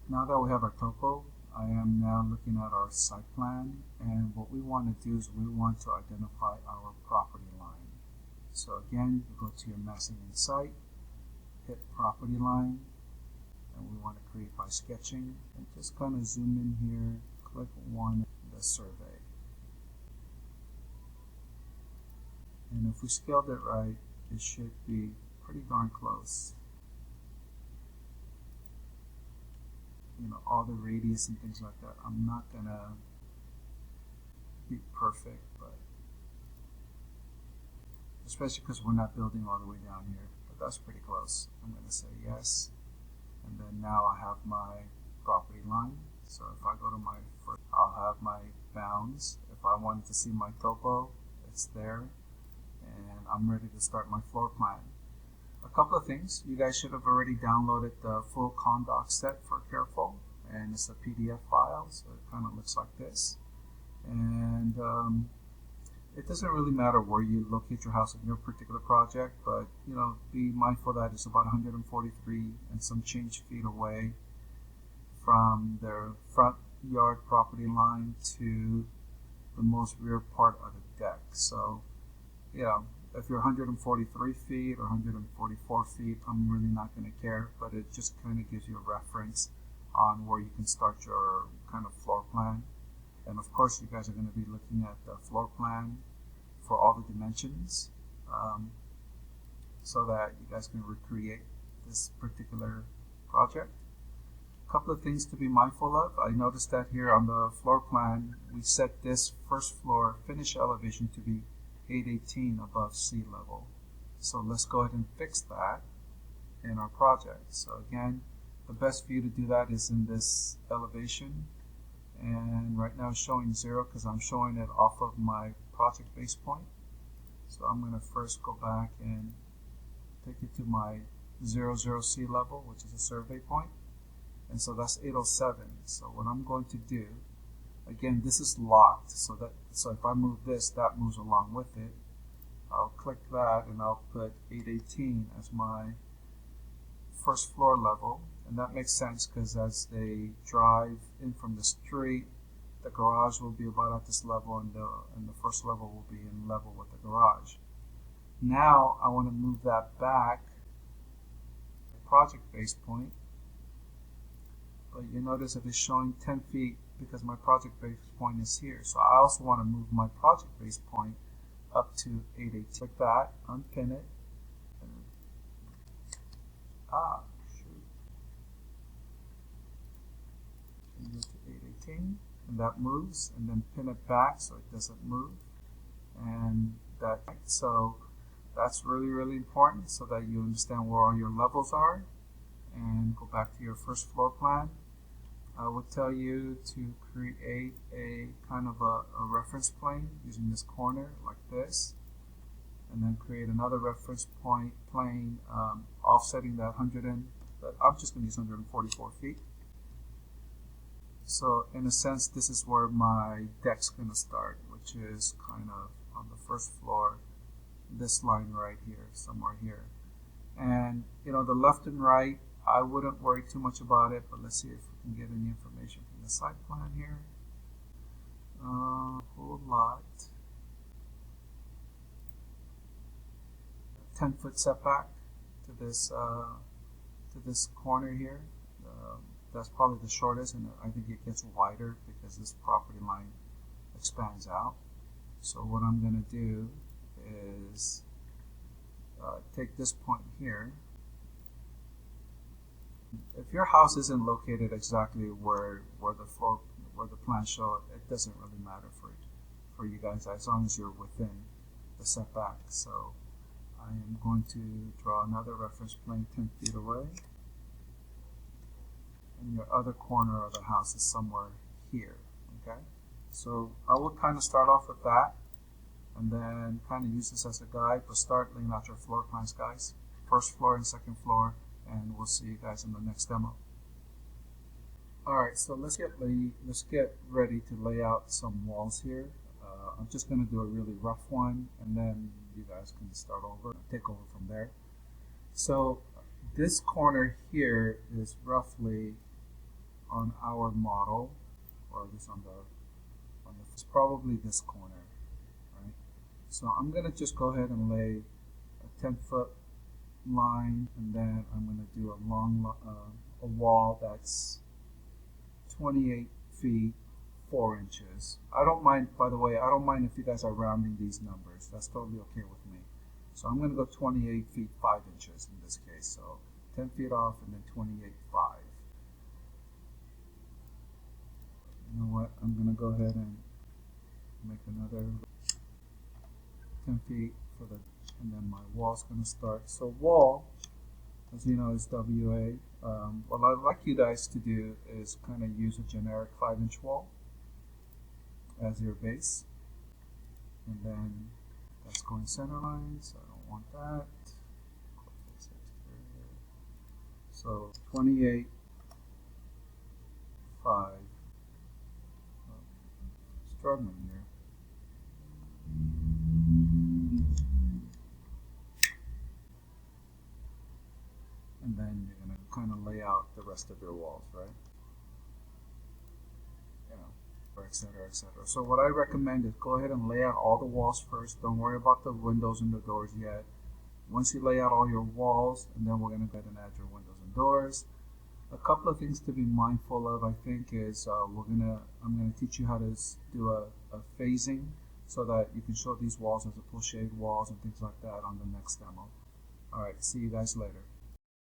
Now that we have our topo, I am now looking at our site plan, and what we want to do is we want to identify our property line. So again, you go to your massing and site, hit property line, and we want to create by sketching, and just kind of zoom in here, click one, the survey. And if we scaled it right, it should be pretty darn close. You know, all the radius and things like that. I'm not gonna be perfect, but especially because we're not building all the way down here, but that's pretty close. I'm gonna say yes, and then now I have my property line. So if I go to my first, I'll have my bounds. If I wanted to see my topo, it's there, and I'm ready to start my floor plan. A couple of things. You guys should have already downloaded the full Condoc set for Careful, and it's a PDF file, so it kind of looks like this. And it doesn't really matter where you locate your house in your particular project, but you know, be mindful that it's about 143 and some change feet away from their front yard property line to the most rear part of the deck. So, you know, if you're 143 feet or 144 feet, I'm really not going to care, but it just kind of gives you a reference on where you can start your kind of floor plan. And of course, you guys are going to be looking at the floor plan for all the dimensions, so that you guys can recreate this particular project. A couple of things to be mindful of. I noticed that here on the floor plan, we set this first floor finish elevation to be 818 above sea level. So let's go ahead and fix that in our project. So again, the best for you to do that is in this elevation, and right now it's showing 0 because I'm showing it off of my project base point. So I'm going to first go back and take it to my 00 sea level, which is a survey point, and so that's 807. So what I'm going to do, again, this is locked, so if I move this, that moves along with it. I'll click that and I'll put 818 as my first floor level, and that makes sense because as they drive in from the street, the garage will be about at this level, and the first level will be in level with the garage. Now I want to move that back project base point, but you notice that it's showing 10 feet because my project base point is here. So I also want to move my project base point up to 818. Click that, unpin it, change it to 818, and that moves, and then pin it back so it doesn't move, and so that's really, really important so that you understand where all your levels are. And go back to your first floor plan. I would tell you to create a kind of a reference plane using this corner like this, and then create another reference point plane offsetting that I'm just going to use 144 feet. So in a sense, this is where my deck's going to start, which is kind of on the first floor, this line right here, somewhere here. And you know, the left and right, I wouldn't worry too much about it, but let's see if we can get any information from the site plan here. A whole lot. 10-foot setback to this corner here. That's probably the shortest, and I think it gets wider because this property line expands out. So what I'm going to do is take this point here. If your house isn't located exactly where the plans show, it doesn't really matter for you guys as long as you're within the setback. So I am going to draw another reference plane 10 feet away, and your other corner of the house is somewhere here. Okay, so I will kind of start off with that, and then kind of use this as a guide, but start laying out your floor plans, guys. First floor and second floor, and we'll see you guys in the next demo. Alright, so let's get ready to lay out some walls here. I'm just going to do a really rough one, and then you guys can start over, take over from there. So this corner here is roughly on our model, or this on the it's probably this corner, right? So I'm gonna just go ahead and lay a 10-foot line, and then I'm gonna do a wall that's 28 feet 4 inches. I don't mind, by the way, I don't mind if you guys are rounding these numbers. That's totally okay with me. So I'm going to go 28 feet 5 inches in this case. So 10 feet off and then 28 5. You know what? I'm going to go ahead and make another 10 feet for the, and then my wall's going to start. So wall, as you know, is WA. What I'd like you guys to do is kind of use a generic 5-inch wall as your base, and then that's going center line, so I don't want that. So 28 5. Struggling here. And then you're going to kind of lay out the rest of your walls, right? You know, etc., etc. So what I recommend is go ahead and lay out all the walls first. Don't worry about the windows and the doors yet. Once you lay out all your walls, and then we're going to go ahead and add your windows and doors. A couple of things to be mindful of, I think, is I'm gonna teach you how to do a phasing so that you can show these walls as a pochade walls and things like that on the next demo. All right, see you guys later.